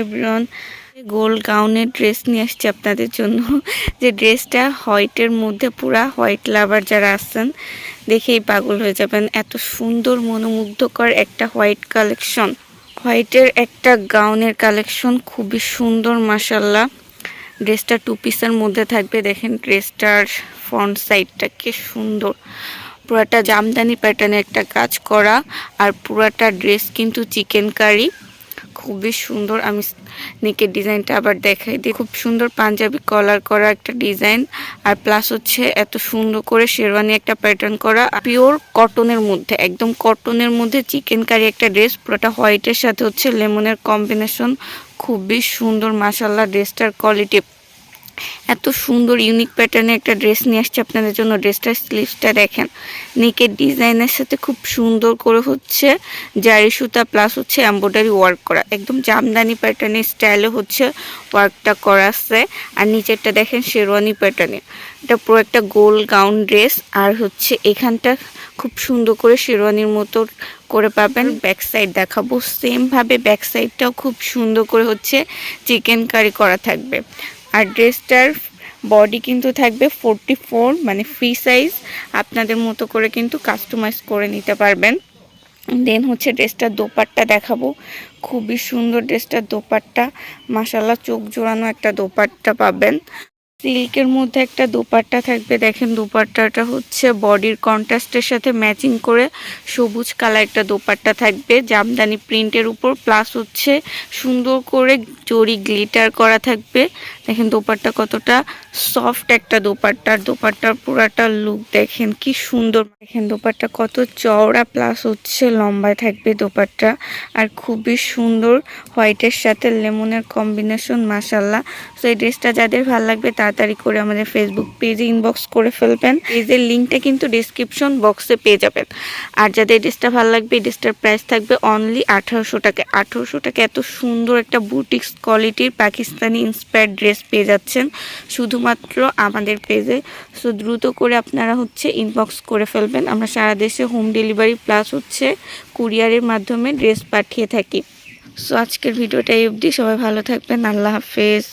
Everyone, গোল গাউনের dress নিয়ে আসছি আপনাদের জন্য। যে ড্রেসটা হোয়াইটের মধ্যে, পুরা হোয়াইট লাভার যারা আছেন দেখেই পাগল হয়ে যাবেন। এত সুন্দর মনোমুগ্ধকর একটা হোয়াইট কালেকশন, হোয়াইটের একটা গাউনের কালেকশন, খুবই সুন্দর মাশাল্লাহ। ড্রেসটা টু পিসের মধ্যে থাকবে। দেখেন ড্রেসটার ফ্রন্ট সাইডটা কি সুন্দর, পুরাটা জামদানি প্যাটার্নে একটা কাজ করা। আর পুরাটা ড্রেস কিন্তু চিকেন কারি, খুবই সুন্দর। আমি নেকের ডিজাইনটা আবার দেখাই দিই। খুব সুন্দর পাঞ্জাবি কলার করা একটা ডিজাইন, আর প্লাস হচ্ছে এত সুন্দর করে শেরওয়ানি একটা প্যাটার্ন করা, পিওর কটনের মধ্যে, একদম কটনের মধ্যে চিকেন কারি একটা ড্রেস। পুরোটা হোয়াইটের সাথে হচ্ছে লেমনের কম্বিনেশন, খুবই সুন্দর মাশাল্লাহ। ড্রেসটার কোয়ালিটি এত সুন্দর, ইউনিক প্যাটার্নে একটা ড্রেস নিয়ে আসছে আপনাদের জন্য। ড্রেসটার স্লিভসটা দেখেন, নেকের ডিজাইনের সাথে খুব সুন্দর করে হচ্ছে জারি সুতা প্লাস হচ্ছে এমব্রয়ডারি ওয়ার্ক করা, একদম জামদানি প্যাটার্নের স্টাইলে হচ্ছে ওয়ার্কটা করা আছে। আর নিচেরটা দেখেন শেরওয়ানি প্যাটার্নে, এটা পুরো একটা গোল গাউন ড্রেস। আর হচ্ছে এখানটা খুব সুন্দর করে শেরওয়ানির মতো করে পাবেন। ব্যাক সাইড দেখাবো, সেমভাবে ব্যাক সাইডটাও খুব সুন্দর করে হচ্ছে চিকেন কারি করা থাকবে। আর ড্রেসটার বডি কিন্তু থাকবে 44, মানে ফ্রি সাইজ, আপনাদের মতো করে কিন্তু কাস্টমাইজ করে নিতে পারবেন। দেন হচ্ছে ড্রেসটার দোপাট্টা দেখাবো, খুবই সুন্দর ড্রেসটার দোপাট্টা মাশাল্লাহ, চোখ জোড়ানো একটা দোপাট্টা পাবেন। সিল্কের মধ্যে একটা দোপাট্টা থাকবে। দেখেন দোপাট্টাটা হচ্ছে বডির কন্ট্রাস্টের সাথে ম্যাচিং করে সবুজ কালার একটা দোপাট্টা থাকবে জামদানি প্রিন্টের উপর, প্লাস হচ্ছে সুন্দর করে জরি গ্লিটার করা থাকবে। দেখেন দোপাট্টা কতটা সফট একটা দোপাট্টার, দোপাট্টার পুরাটা লুক দেখেন কি সুন্দর। দেখেন দোপাট্টা কত চওড়া প্লাস হচ্ছে লম্বায় থাকবে দোপাট্টা, আর খুবই সুন্দর হোয়াইটের সাথে লেমনের কম্বিনেশন মাশাল্লাহ। তো এই ড্রেসটা যাদের ভালো লাগবে তাড়াতাড়ি করে আমাদের ফেসবুক পেজে ইনবক্স করে ফেলবেন। পেজের লিঙ্কটা কিন্তু ডিসক্রিপশন বক্সে পেয়ে যাবেন। আর যাদের ড্রেসটা ভালো লাগবে, এই ড্রেসটার প্রাইস থাকবে অনলি 1800 টাকা। 1800 টাকা এত সুন্দর একটা বুটিক্স কোয়ালিটির পাকিস্তানি ইন্সপায়ার্ড ড্রেস পেয়ে যাচ্ছেন শুধুমাত্র আমাদের পেজে। সো দ্রুত করে আপনারা হচ্ছে ইনবক্স করে ফেলবেন। আমরা সারা দেশে হোম ডেলিভারি প্লাস হচ্ছে কুরিয়ারের মাধ্যমে ড্রেস পাঠিয়ে থাকি। সো আজকের ভিডিওটা এই অবধি, সবাই ভালো থাকবেন, আল্লাহ হাফেজ।